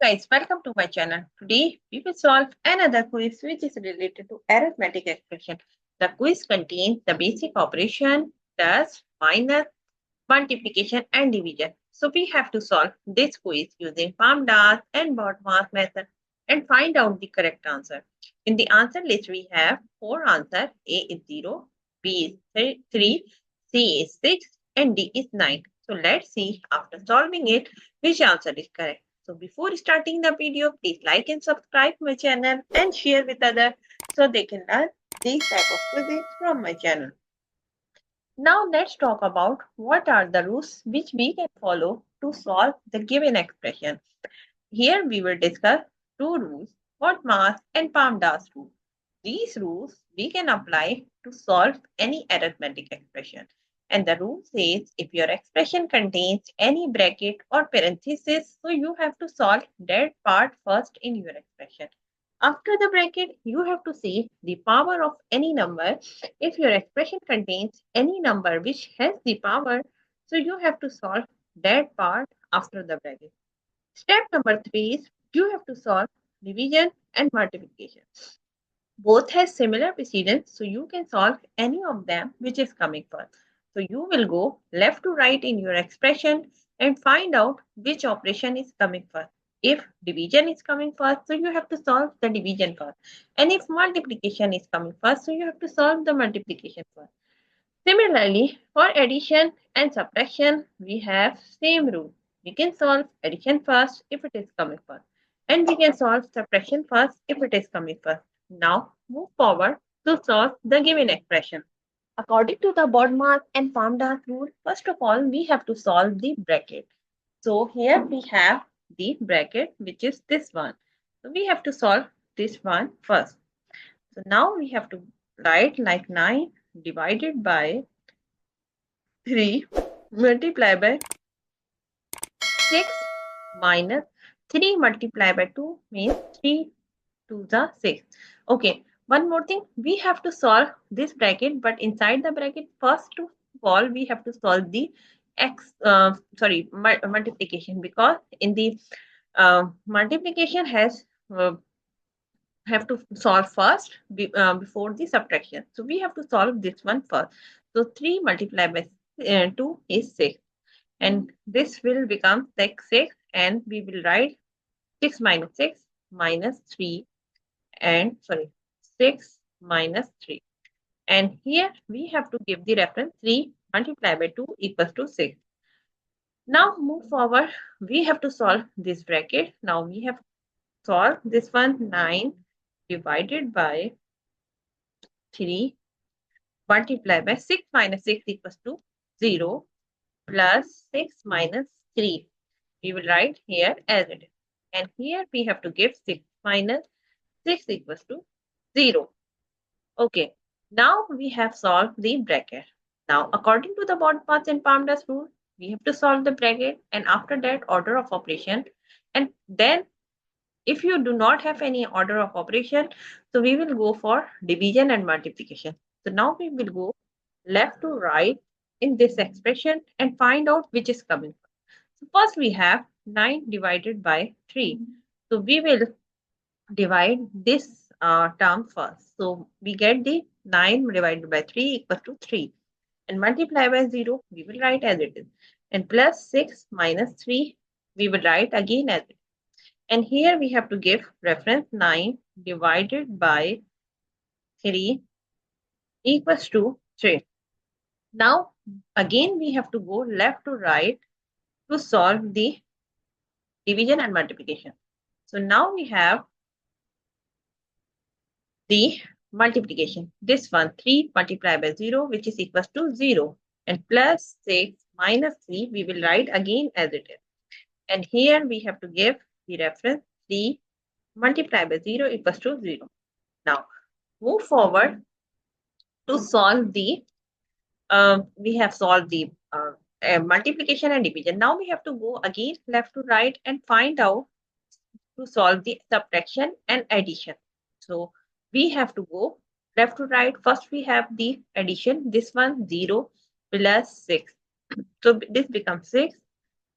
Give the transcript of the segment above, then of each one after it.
Guys, welcome to my channel. Today we will solve another quiz which is related to arithmetic expression. The quiz contains the basic operation, plus, minus, multiplication and division. So we have to solve this quiz using PEMDAS and BODMAS method and find out the correct answer. In the answer list we have four answers. A is 0, B is 3, C is 6 and D is 9. So let's see after solving it which answer is correct. So before starting the video, please like and subscribe my channel and share with others so they can learn these type of quizzes from my channel. Now let's talk about what are the rules which we can follow to solve the given expression. Here we will discuss two rules, BODMAS and PEMDAS rule. These rules we can apply to solve any arithmetic expression. And the rule says if your expression contains any bracket or parenthesis, so you have to solve that part first in your expression. After the bracket, you have to say the power of any number. If your expression contains any number which has the power, so you have to solve that part after the bracket. Step number 3 is you have to solve division and multiplication. Both has similar precedence, so you can solve any of them which is coming first. So you will go left to right in your expression and find out which operation is coming first. If division is coming first, so you have to solve the division first. And if multiplication is coming first, so you have to solve the multiplication first. Similarly, for addition and subtraction, we have same rule. We can solve addition first if it is coming first. And we can solve subtraction first if it is coming first. Now, move forward to solve the given expression. According to the BODMAS and PEMDAS rule, first of all, we have to solve the bracket. So here we have the bracket, which is this one. So we have to solve this one first. So now we have to write like 9 divided by 3 multiplied by 6 minus 3 multiplied by 2 means 3 to the 6. Okay, one more thing, we have to solve this bracket, but inside the bracket, first of all, we have to solve the multiplication, because in the multiplication have to solve first before the subtraction. So we have to solve this one first. So 3 multiplied by 2 is 6. And this will become 6 and we will write 6 minus 6 minus 3 and 6 minus 3. And here we have to give the reference 3 multiplied by 2 equals to 6. Now move forward. We have to solve this bracket. Now we have solved this one 9 divided by 3 multiplied by 6 minus 6 equals to 0 plus 6 minus 3. We will write here as it is. And here we have to give 6 minus 6 equals to 0. Okay, now we have solved the bracket. Now, according to the BODMAS and PEMDAS rule, we have to solve the bracket and after that order of operation. And then if you do not have any order of operation, so we will go for division and multiplication. So now we will go left to right in this expression and find out which is coming. So first we have 9 divided by 3. So we will divide this term first. So we get the 9 divided by 3 equals to 3. And multiply by 0, we will write as it is. And plus 6 minus 3, we will write again as it is. And here we have to give reference 9 divided by 3 equals to 3. Now, again, we have to go left to right to solve the division and multiplication. So now we have the multiplication. This one, 3 multiplied by 0, which is equals to 0. And plus 6 minus 3, we will write again as it is. And here we have to give the reference 3 multiplied by 0 equals to 0. Now, move forward to solve the, we have solved the multiplication and division. Now we have to go again left to right and find out to solve the subtraction and addition. So we have to go left to right. First we have the addition. This one 0 plus 6. So this becomes 6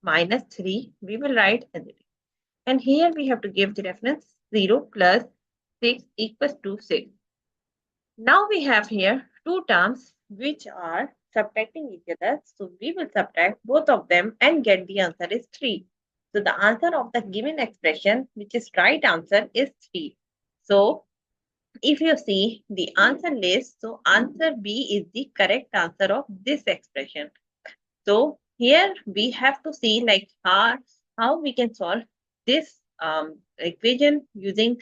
minus 3. We will write as it is. And here we have to give the reference 0 plus 6 equals to 6. Now we have here two terms which are subtracting each other. So we will subtract both of them and get the answer is 3. So the answer of the given expression, which is right answer, is 3. So if you see the answer list, so answer B is the correct answer of this expression. So here we have to see like how we can solve this equation using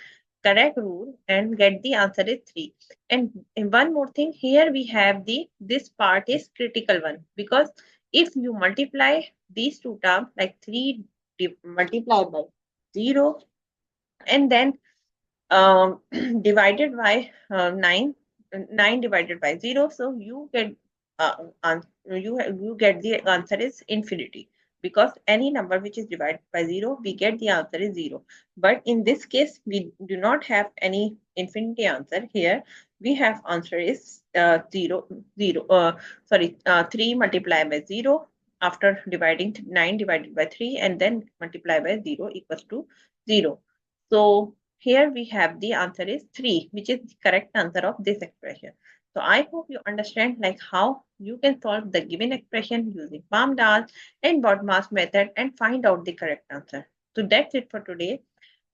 correct rule and get the answer is 3. And one more thing, here we have this part is critical one, because if you multiply these two terms like 3 multiplied by 0 and then divided by 9, 9 divided by 0, so you get you get the answer is infinity, because any number which is divided by 0 we get the answer is 0. But in this case we do not have any infinity answer. Here we have answer is 0 0 sorry 3 multiplied by 0 after dividing 9 divided by 3 and then multiply by 0 equals to 0. So here we have the answer is 3, which is the correct answer of this expression. So I hope you understand like how you can solve the given expression using PEMDAS and BODMAS method and find out the correct answer. So that's it for today.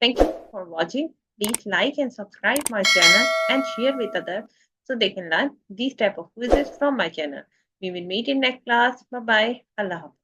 Thank you for watching. Please like and subscribe my channel and share with others so they can learn these type of quizzes from my channel. We will meet in next class. Bye bye. Allah Hafiz.